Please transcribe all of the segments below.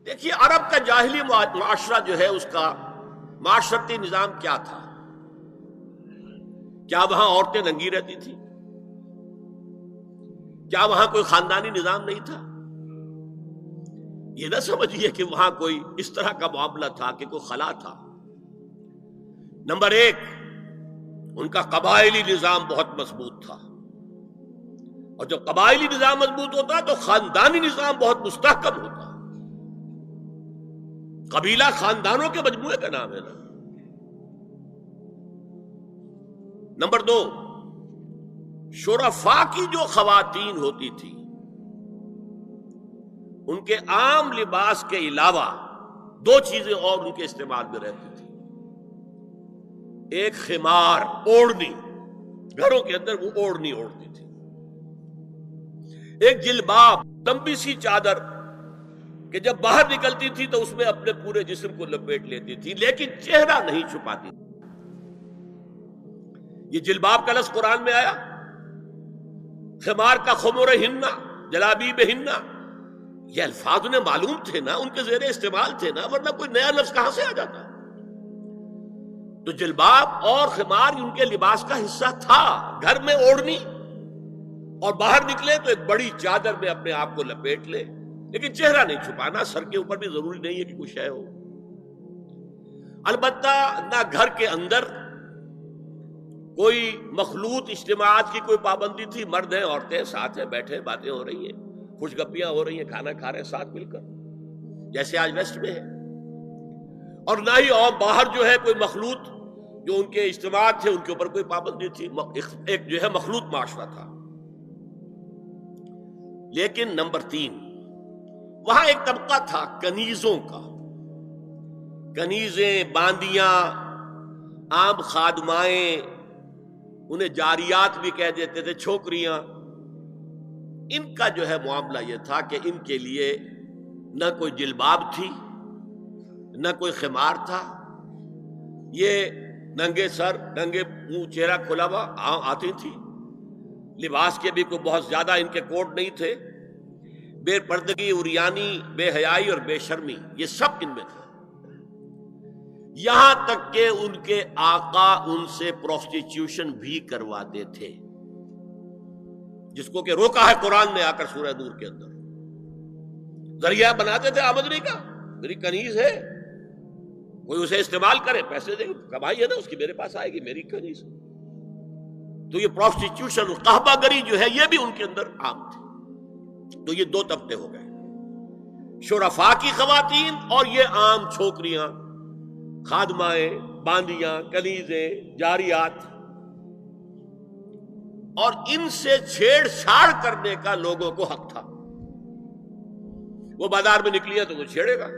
دیکھیے عرب کا جاہلی معاشرہ جو ہے اس کا معاشرتی نظام کیا تھا؟ کیا وہاں عورتیں ننگی رہتی تھی؟ کیا وہاں کوئی خاندانی نظام نہیں تھا؟ یہ نہ سمجھیے کہ وہاں کوئی اس طرح کا معاملہ تھا کہ کوئی خلا تھا۔ نمبر ایک، ان کا قبائلی نظام بہت مضبوط تھا، اور جب قبائلی نظام مضبوط ہوتا تو خاندانی نظام بہت مستحکم ہوتا۔ قبیلہ خاندانوں کے مجموعے کا نام ہے نا۔ نمبر دو، شرفاء کی جو خواتین ہوتی تھی ان کے عام لباس کے علاوہ دو چیزیں اور ان کے استعمال میں رہتی تھی۔ ایک خمار، اوڑھنی، گھروں کے اندر وہ اوڑھنی اوڑھتی تھی۔ ایک جلباب، لمبی سی چادر کہ جب باہر نکلتی تھی تو اس میں اپنے پورے جسم کو لپیٹ لیتی تھی، لیکن چہرہ نہیں چھپاتی۔ یہ جلباب کا لفظ قرآن میں آیا، خمار کا خمر ہننا، جلابیب ہننا، یہ الفاظ انہیں معلوم تھے نا، ان کے زیر استعمال تھے نا، ورنہ کوئی نیا لفظ کہاں سے آ جاتا؟ تو جلباب اور خمار ان کے لباس کا حصہ تھا، گھر میں اوڑھنی، اور باہر نکلے تو ایک بڑی چادر میں اپنے آپ کو لپیٹ لے، لیکن چہرہ نہیں چھپانا، سر کے اوپر بھی ضروری نہیں ہے کہ کچھ ہے ہو۔ البتہ نہ گھر کے اندر کوئی مخلوط اجتماعات کی کوئی پابندی تھی، مرد ہیں عورتیں ساتھ ہیں، بیٹھے باتیں ہو رہی ہیں، خوش گپیاں ہو رہی ہیں، کھانا کھا رہے ہیں ساتھ مل کر، جیسے آج ویسٹ میں ہے۔ اور نہ ہی اور باہر جو ہے کوئی مخلوط جو ان کے اجتماعات تھے ان کے اوپر کوئی پابندی تھی، ایک جو ہے مخلوط معاشرہ تھا۔ لیکن نمبر تین، وہاں ایک طبقہ تھا کنیزوں کا، کنیزیں، باندیاں، عام خادمائیں، انہیں جاریات بھی کہہ دیتے تھے، چھوکریاں۔ ان کا جو ہے معاملہ یہ تھا کہ ان کے لیے نہ کوئی جلباب تھی، نہ کوئی خمار تھا، یہ ننگے سر، ننگے منہ، چہرہ کھلا ہوا آتی تھی۔ لباس کے بھی کوئی بہت زیادہ ان کے کوڈ نہیں تھے۔ بے پردگی، عریانی، بے حیائی اور بے شرمی، یہ سب ان میں تھا۔ یہاں تک کہ ان کے آقا ان سے پروسٹیٹیوشن بھی کرواتے تھے، جس کو کہ روکا ہے قرآن نے آ کر سورہ نور کے اندر۔ ذریعہ بناتے تھے آمدنی کا، میری کنیز ہے، کوئی اسے استعمال کرے، پیسے دے، کمائی ہے نا اس کی، میرے پاس آئے گی، میری کنیز۔ تو یہ پروسٹیٹیوشن، قحبہ گری جو ہے، یہ بھی ان کے اندر عام تھی۔ تو یہ دو طبقے ہو گئے، شرفاء کی خواتین اور یہ عام چھوکریاں، خادمائیں، باندیاں، کنیزیں، جاریات۔ اور ان سے چھیڑ چھاڑ کرنے کا لوگوں کو حق تھا۔ وہ بازار میں نکلی ہے تو وہ چھیڑے گا،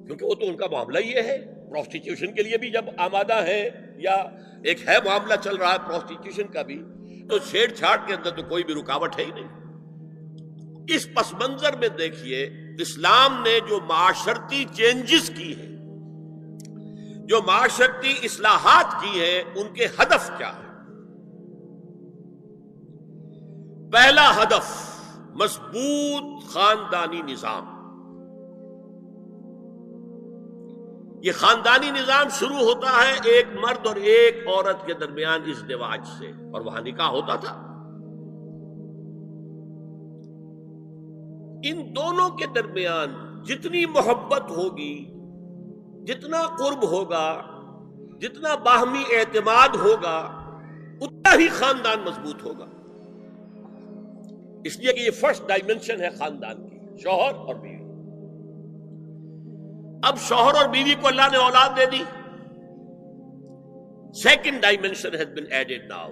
کیونکہ وہ تو ان کا معاملہ یہ ہے۔ پروسٹیٹیوشن کے لیے بھی جب آمادہ ہے، یا ایک ہے معاملہ چل رہا ہے پروسٹیٹیوشن کا بھی، تو چھیڑ چھاڑ کے اندر تو کوئی بھی رکاوٹ ہے ہی نہیں۔ اس پس منظر میں دیکھیے اسلام نے جو معاشرتی چینجز کی ہیں، جو معاشرتی اصلاحات کی ہیں، ان کے ہدف کیا ہے؟ پہلا ہدف مضبوط خاندانی نظام۔ یہ خاندانی نظام شروع ہوتا ہے ایک مرد اور ایک عورت کے درمیان ازدواج سے، اور وہاں نکاح ہوتا تھا۔ ان دونوں کے درمیان جتنی محبت ہوگی، جتنا قرب ہوگا، جتنا باہمی اعتماد ہوگا، اتنا ہی خاندان مضبوط ہوگا۔ اس لیے کہ یہ فرسٹ ڈائمنشن ہے خاندان کی، شوہر اور بیوی۔ اب شوہر اور بیوی کو اللہ نے اولاد دے دی، second dimension has been added now.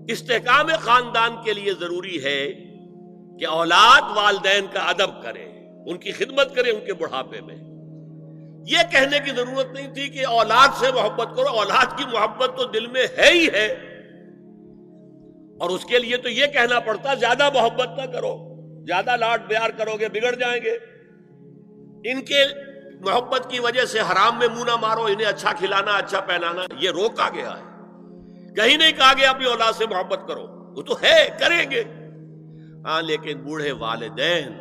استحکام خاندان کے لیے ضروری ہے کہ اولاد والدین کا ادب کرے، ان کی خدمت کرے ان کے بڑھاپے میں۔ یہ کہنے کی ضرورت نہیں تھی کہ اولاد سے محبت کرو، اولاد کی محبت تو دل میں ہے ہی ہے، اور اس کے لیے تو یہ کہنا پڑتا زیادہ محبت نہ کرو، زیادہ لاڈ پیار کرو گے بگڑ جائیں گے، ان کے محبت کی وجہ سے حرام میں منہ نہ مارو، انہیں اچھا کھلانا، اچھا پہنانا، یہ روکا گیا ہے۔ کہیں نہیں کہا گیا اپنی اولاد سے محبت کرو، وہ تو ہے، کریں گے، ہاں، لیکن بوڑھے والدین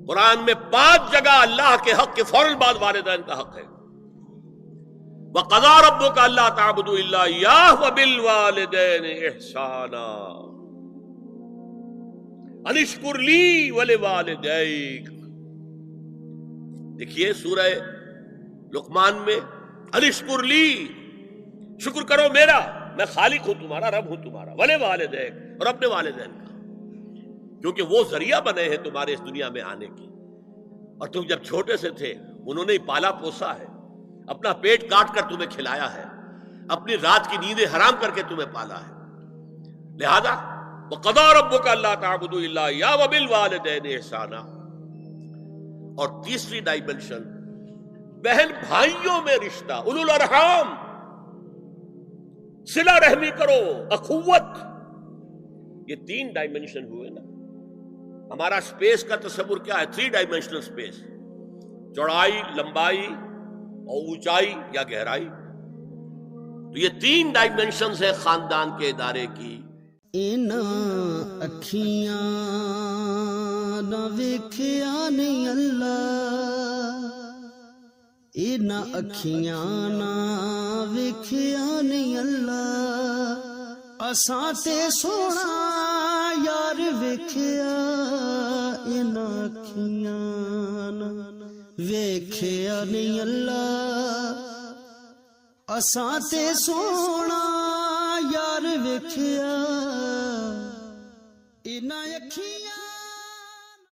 قرآن میں 5 جگہ اللہ کے حق کے فوراً بعد والدین کا حق ہے. وَقَضَىٰ رَبُّكَ أَلَّا تَعْبُدُوا إِلَّا إِيَّاهُ وَبِالْوَالِدَيْنِ إِحْسَانًا أَنِ اشْكُرْ لِي وَلِوَالِدَيْكَ. دیکھیے سورہ لقمان میں أَنِ اشْكُرْ لِي، شکر کرو میرا، میں خالق ہوں تمہارا، رب ہوں تمہارا، وَلِوَالِدَيْكَ، اور اپنے والدین کا، کیونکہ وہ ذریعہ بنے ہیں تمہارے اس دنیا میں آنے کی. اور تم جب چھوٹے سے تھے انہوں نے پالا پوسا ہے، اپنا پیٹ کاٹ کر تمہیں کھلایا ہے، اپنی رات کی نیندیں حرام کر کے تمہیں پالا ہے. لہذا وَقَضَىٰ رَبُّكَ أَلَّا تَعْبُدُوا إِلَّا إِيَّاهُ وَبِالْوَالِدَيْنِ إِحْسَانًا. اور تیسری ڈائمنشن بہن بھائیوں میں رشتہ، اولو الارحام، صلہ رحمی کرو، اخوت. یہ 3 ڈائمنشن ہوئے نا. ہمارا سپیس کا تصور کیا ہے؟ 3 ڈائمنشنل سپیس، چوڑائی، لمبائی اور اونچائی یا گہرائی. تو یہ 3 ڈائمنشنز ہیں خاندان کے ادارے کی. انہاں اکھیاں نہ ویکھیا نہیں اللہ، انہاں اکھیاں نہ ویکھیا نہیں اللہ، اساں تے سونا یار ویکھیا، انہاں اکھیاں نہ ویکھیا نہیں اللہ، اساں تے سونا یار ویکھیا، انہاں اکھیاں